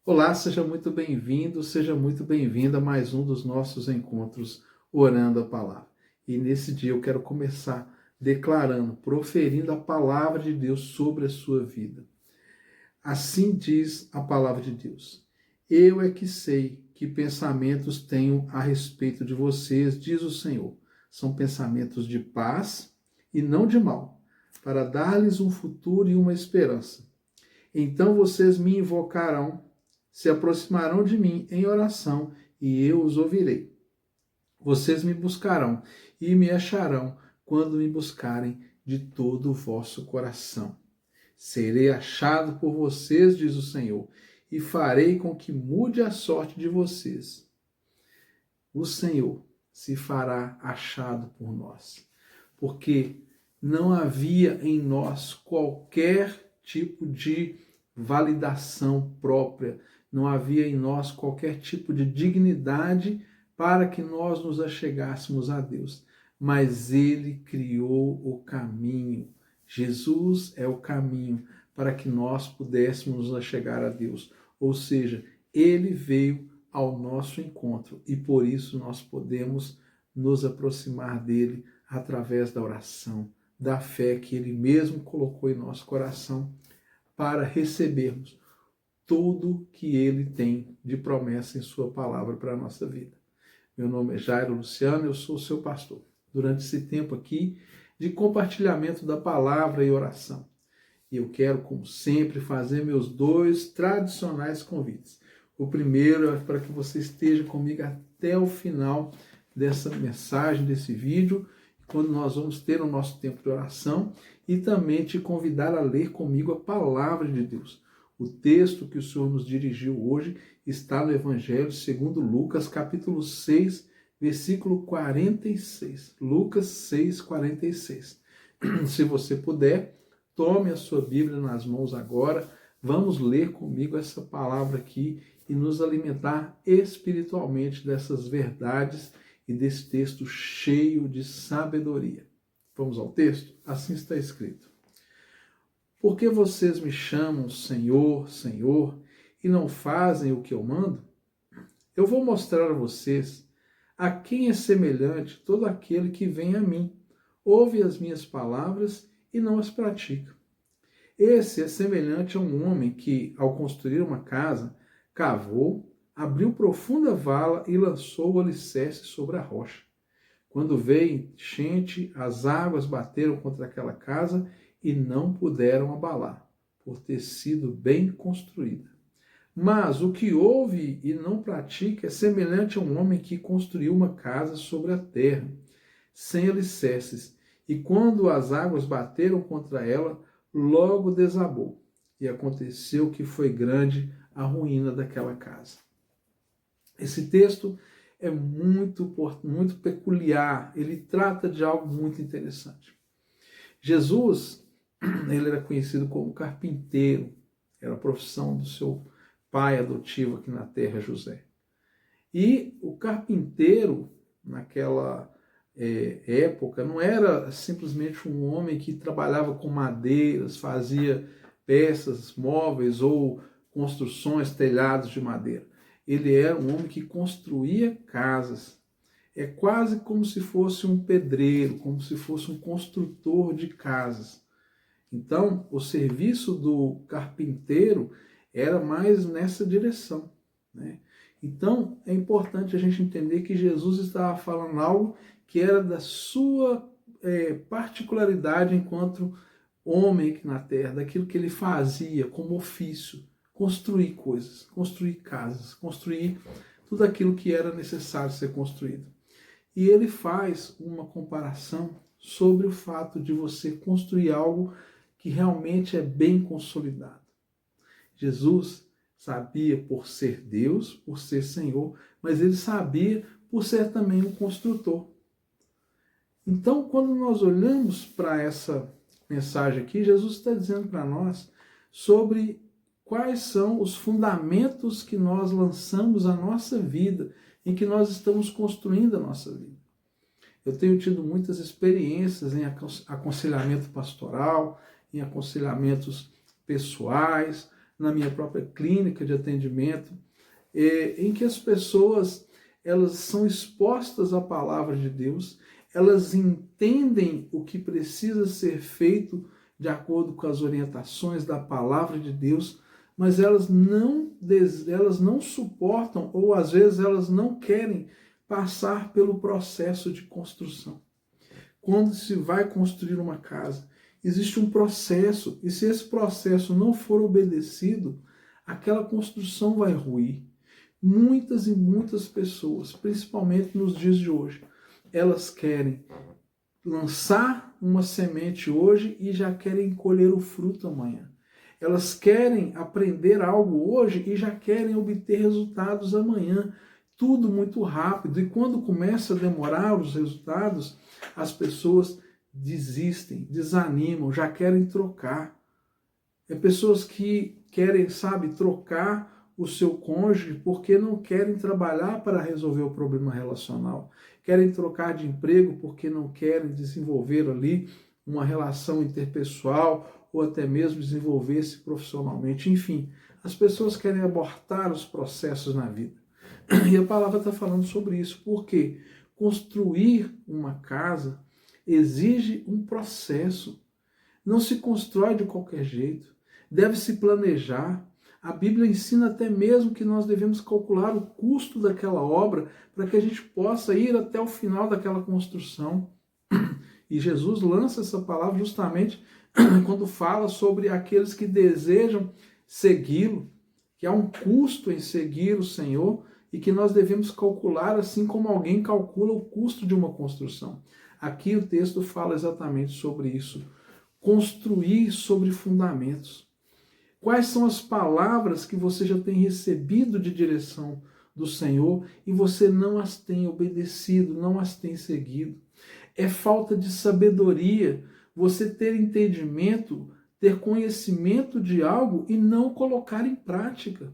Olá, seja muito bem-vindo, seja muito bem-vinda a mais um dos nossos encontros Orando a Palavra. E nesse dia eu quero começar declarando, proferindo a palavra de Deus sobre a sua vida. Assim diz a palavra de Deus: Eu é que sei que pensamentos tenho a respeito de vocês, diz o Senhor. São pensamentos de paz e não de mal, para dar-lhes um futuro e uma esperança. Então vocês me invocarão, se aproximarão de mim em oração, e eu os ouvirei. Vocês me buscarão e me acharão quando me buscarem de todo o vosso coração. Serei achado por vocês, diz o Senhor, e farei com que mude a sorte de vocês. O Senhor se fará achado por nós, porque não havia em nós qualquer tipo de validação própria, não havia em nós qualquer tipo de dignidade para que nós nos achegássemos a Deus. Mas Ele criou o caminho. Jesus é o caminho para que nós pudéssemos nos achegar a Deus. Ou seja, Ele veio ao nosso encontro e por isso nós podemos nos aproximar dele através da oração, da fé que ele mesmo colocou em nosso coração para recebermos tudo que ele tem de promessa em sua palavra para a nossa vida. Meu nome é Jairo Luciano, eu sou o seu pastor. Durante esse tempo aqui de compartilhamento da palavra e oração, e eu quero, como sempre, fazer meus dois tradicionais convites. O primeiro é para que você esteja comigo até o final dessa mensagem, desse vídeo, quando nós vamos ter o nosso tempo de oração, e também te convidar a ler comigo a palavra de Deus. O texto que o Senhor nos dirigiu hoje está no Evangelho segundo Lucas, capítulo 6, versículo 46. Lucas 6, 46. Se você puder, tome a sua Bíblia nas mãos agora, vamos ler comigo essa palavra aqui e nos alimentar espiritualmente dessas verdades e desse texto cheio de sabedoria. Vamos ao texto? Assim está escrito: Por que vocês me chamam Senhor, Senhor, e não fazem o que eu mando? Eu vou mostrar a vocês a quem é semelhante todo aquele que vem a mim, ouve as minhas palavras e não as pratica. Esse é semelhante a um homem que, ao construir uma casa, cavou, abriu profunda vala e lançou o alicerce sobre a rocha. Quando veio enchente, as águas bateram contra aquela casa e não puderam abalar, por ter sido bem construída. Mas o que ouve e não pratica é semelhante a um homem que construiu uma casa sobre a terra, sem alicerces, e quando as águas bateram contra ela, logo desabou. E aconteceu que foi grande a ruína daquela casa. Esse texto é muito peculiar, ele trata de algo muito interessante. Jesus, ele era conhecido como carpinteiro, era a profissão do seu pai adotivo aqui na terra, José. E o carpinteiro, naquela época, não era simplesmente um homem que trabalhava com madeiras, fazia peças móveis ou construções, telhados de madeira. Ele era um homem que construía casas. É quase como se fosse um pedreiro, como se fosse um construtor de casas. Então, o serviço do carpinteiro era mais nessa direção, né? Então, é importante a gente entender que Jesus estava falando algo que era da sua particularidade enquanto homem aqui na terra, daquilo que ele fazia como ofício, construir coisas, construir casas, construir tudo aquilo que era necessário ser construído. E ele faz uma comparação sobre o fato de você construir algo que realmente é bem consolidado. Jesus sabia por ser Deus, por ser Senhor, mas ele sabia por ser também um construtor. Então, quando nós olhamos para essa mensagem aqui, Jesus está dizendo para nós sobre quais são os fundamentos que nós lançamos a nossa vida, em que nós estamos construindo a nossa vida. Eu tenho tido muitas experiências em aconselhamento pastoral, em aconselhamentos pessoais, na minha própria clínica de atendimento, em que as pessoas elas são expostas à palavra de Deus, elas entendem o que precisa ser feito de acordo com as orientações da palavra de Deus, mas elas não suportam, ou às vezes elas não querem passar pelo processo de construção. Quando se vai construir uma casa, existe um processo, e se esse processo não for obedecido, aquela construção vai ruir. Muitas e muitas pessoas, principalmente nos dias de hoje, elas querem lançar uma semente hoje e já querem colher o fruto amanhã. Elas querem aprender algo hoje e já querem obter resultados amanhã. Tudo muito rápido. E quando começa a demorar os resultados, as pessoas desistem, desanimam, já querem trocar. É pessoas que querem, trocar o seu cônjuge porque não querem trabalhar para resolver o problema relacional. Querem trocar de emprego porque não querem desenvolver ali uma relação interpessoal ou até mesmo desenvolver-se profissionalmente. Enfim, as pessoas querem abortar os processos na vida. E a palavra está falando sobre isso, porque construir uma casa exige um processo. Não se constrói de qualquer jeito. Deve-se planejar. A Bíblia ensina até mesmo que nós devemos calcular o custo daquela obra para que a gente possa ir até o final daquela construção. E Jesus lança essa palavra justamente quando fala sobre aqueles que desejam segui-lo, que há um custo em seguir o Senhor e que nós devemos calcular assim como alguém calcula o custo de uma construção. Aqui o texto fala exatamente sobre isso. Construir sobre fundamentos. Quais são as palavras que você já tem recebido de direção do Senhor e você não as tem obedecido, não as tem seguido? É falta de sabedoria você ter entendimento, ter conhecimento de algo e não colocar em prática.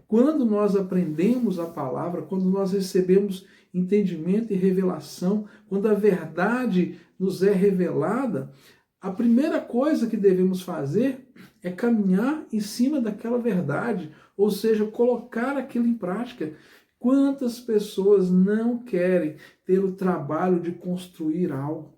Quando nós aprendemos a palavra, quando nós recebemos entendimento e revelação, quando a verdade nos é revelada, a primeira coisa que devemos fazer é caminhar em cima daquela verdade, ou seja, colocar aquilo em prática. Quantas pessoas não querem ter o trabalho de construir algo?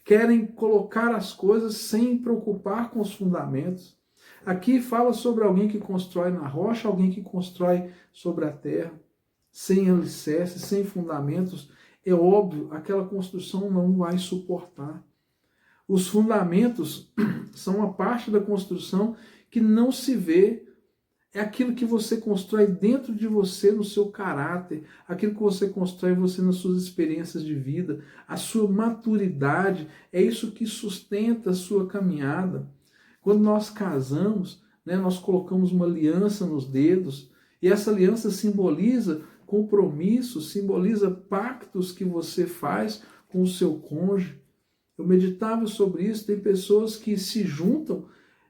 Querem colocar as coisas sem preocupar com os fundamentos. Aqui fala sobre alguém que constrói na rocha, alguém que constrói sobre a terra, sem alicerce, sem fundamentos. É óbvio, aquela construção não vai suportar. Os fundamentos são uma parte da construção que não se vê. É aquilo que você constrói dentro de você, no seu caráter, aquilo que você constrói você nas suas experiências de vida, a sua maturidade, é isso que sustenta a sua caminhada. Quando nós casamos, nós colocamos uma aliança nos dedos, e essa aliança simboliza compromissos, simboliza pactos que você faz com o seu cônjuge. Eu meditava sobre isso, tem pessoas que se juntam,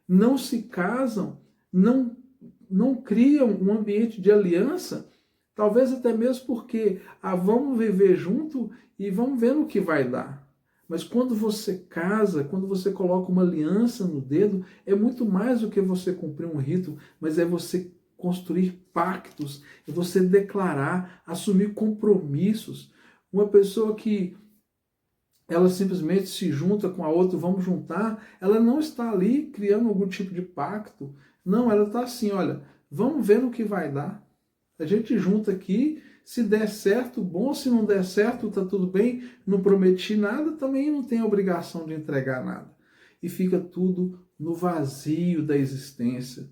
não se casam, não criam um ambiente de aliança, talvez até mesmo porque vamos viver junto e vamos ver no que vai dar. Mas quando você casa, quando você coloca uma aliança no dedo, é muito mais do que você cumprir um rito, mas é você construir pactos, é você declarar, assumir compromissos. Uma pessoa que ela simplesmente se junta com a outra, vamos juntar, ela não está ali criando algum tipo de pacto. Não, ela está assim, olha, vamos ver no que vai dar. A gente junta aqui, se der certo, bom, se não der certo, tá tudo bem, não prometi nada, também não tem obrigação de entregar nada. E fica tudo no vazio da existência.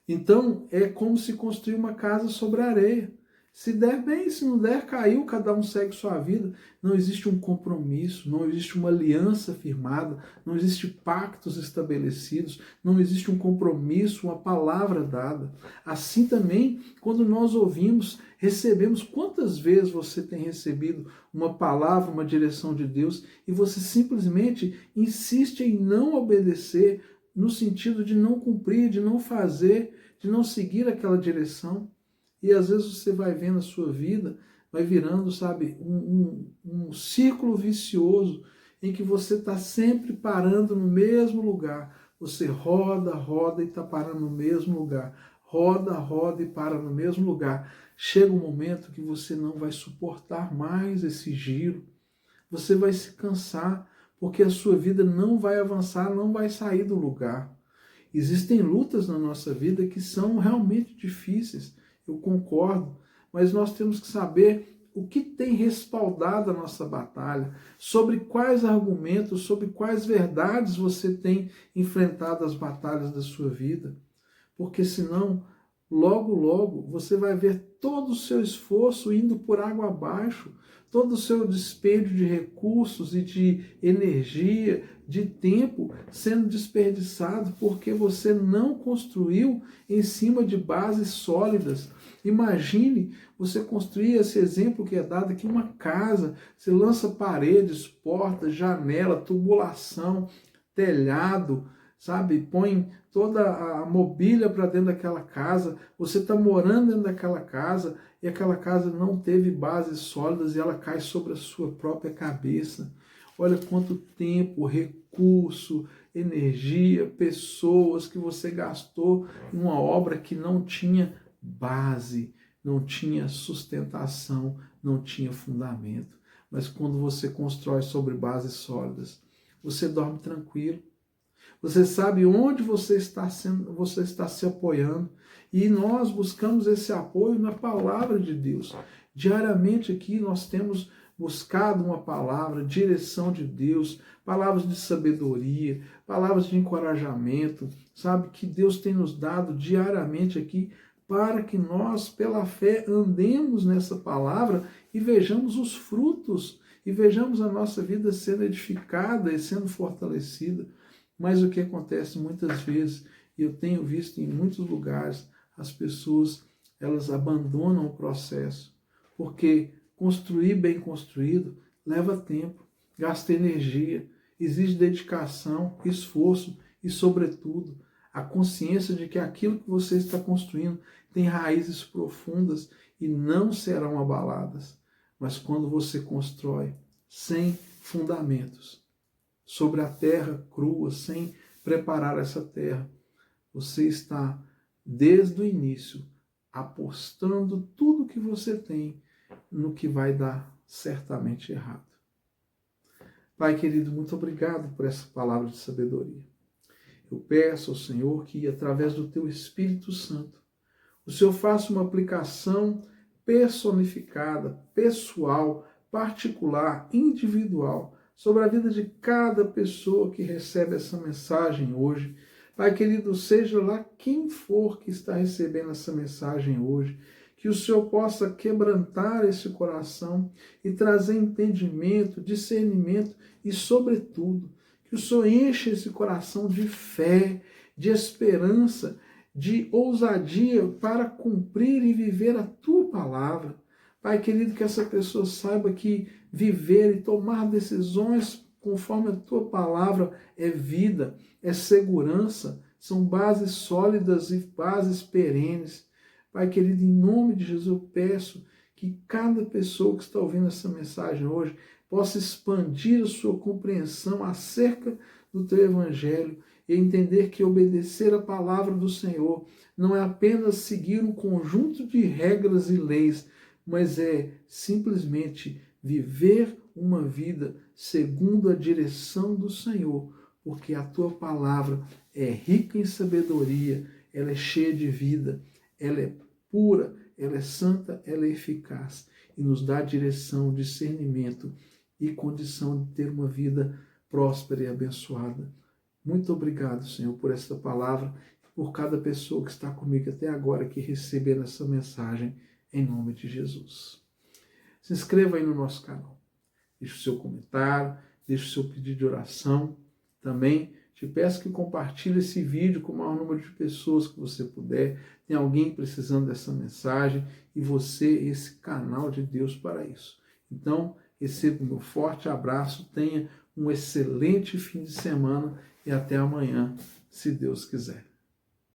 Então, é como se construir uma casa sobre a areia. Se der bem, se não der, caiu, cada um segue sua vida. Não existe um compromisso, não existe uma aliança firmada, não existe pactos estabelecidos, não existe um compromisso, uma palavra dada. Assim também, quando nós ouvimos, recebemos, quantas vezes você tem recebido uma palavra, uma direção de Deus, e você simplesmente insiste em não obedecer, no sentido de não cumprir, de não fazer, de não seguir aquela direção. E às vezes você vai vendo a sua vida, vai virando, um círculo vicioso em que você está sempre parando no mesmo lugar, Você roda, roda e está parando no mesmo lugar. Roda, roda e para no mesmo lugar. Chega um momento que você não vai suportar mais esse giro. Você vai se cansar, porque a sua vida não vai avançar, não vai sair do lugar. Existem lutas na nossa vida que são realmente difíceis, eu concordo, mas nós temos que saber o que tem respaldado a nossa batalha, sobre quais argumentos, sobre quais verdades você tem enfrentado as batalhas da sua vida. Porque senão, logo, logo, você vai ver todo o seu esforço indo por água abaixo, todo o seu dispêndio de recursos e de energia, de tempo sendo desperdiçado porque você não construiu em cima de bases sólidas. Imagine você construir esse exemplo que é dado aqui, uma casa, você lança paredes, portas, janela, tubulação, telhado, sabe? Põe toda a mobília para dentro daquela casa, você está morando dentro daquela casa e aquela casa não teve bases sólidas e ela cai sobre a sua própria cabeça. Olha quanto tempo, recurso, energia, pessoas que você gastou em uma obra que não tinha base, não tinha sustentação, não tinha fundamento. Mas quando você constrói sobre bases sólidas, você dorme tranquilo. Você sabe onde você está se apoiando. E nós buscamos esse apoio na palavra de Deus. Diariamente aqui nós temos buscado uma palavra, direção de Deus, palavras de sabedoria, palavras de encorajamento, sabe, que Deus tem nos dado diariamente aqui para que nós, pela fé, andemos nessa palavra e vejamos os frutos, e vejamos a nossa vida sendo edificada e sendo fortalecida. Mas o que acontece muitas vezes, e eu tenho visto em muitos lugares, as pessoas, elas abandonam o processo, porque construir bem construído leva tempo, gasta energia, exige dedicação, esforço e, sobretudo, a consciência de que aquilo que você está construindo tem raízes profundas e não serão abaladas. Mas quando você constrói sem fundamentos, sobre a terra crua, sem preparar essa terra, você está, desde o início, apostando tudo que você tem no que vai dar certamente errado. Pai querido, muito obrigado por essa palavra de sabedoria. Eu peço ao Senhor que, através do Teu Espírito Santo, o Senhor faça uma aplicação personificada, pessoal, particular, individual, sobre a vida de cada pessoa que recebe essa mensagem hoje. Pai querido, seja lá quem for que está recebendo essa mensagem hoje, que o Senhor possa quebrantar esse coração e trazer entendimento, discernimento e, sobretudo, que o Senhor enche esse coração de fé, de esperança, de ousadia para cumprir e viver a Tua palavra. Pai querido, que essa pessoa saiba que viver e tomar decisões conforme a Tua palavra é vida, é segurança, são bases sólidas e bases perenes. Pai querido, em nome de Jesus eu peço que cada pessoa que está ouvindo essa mensagem hoje possa expandir a sua compreensão acerca do Teu Evangelho e entender que obedecer a palavra do Senhor não é apenas seguir um conjunto de regras e leis, mas é simplesmente viver uma vida segundo a direção do Senhor, porque a Tua palavra é rica em sabedoria, ela é cheia de vida, ela é pura, ela é santa, ela é eficaz e nos dá direção, discernimento e condição de ter uma vida próspera e abençoada. Muito obrigado, Senhor, por esta palavra, por cada pessoa que está comigo até agora, que receber essa mensagem, em nome de Jesus. Se inscreva aí no nosso canal, deixe o seu comentário, deixe o seu pedido de oração. Também te peço que compartilhe esse vídeo com o maior número de pessoas que você puder. Tem alguém precisando dessa mensagem e você, esse canal de Deus para isso. Então, receba o meu forte abraço, tenha um excelente fim de semana e até amanhã, se Deus quiser.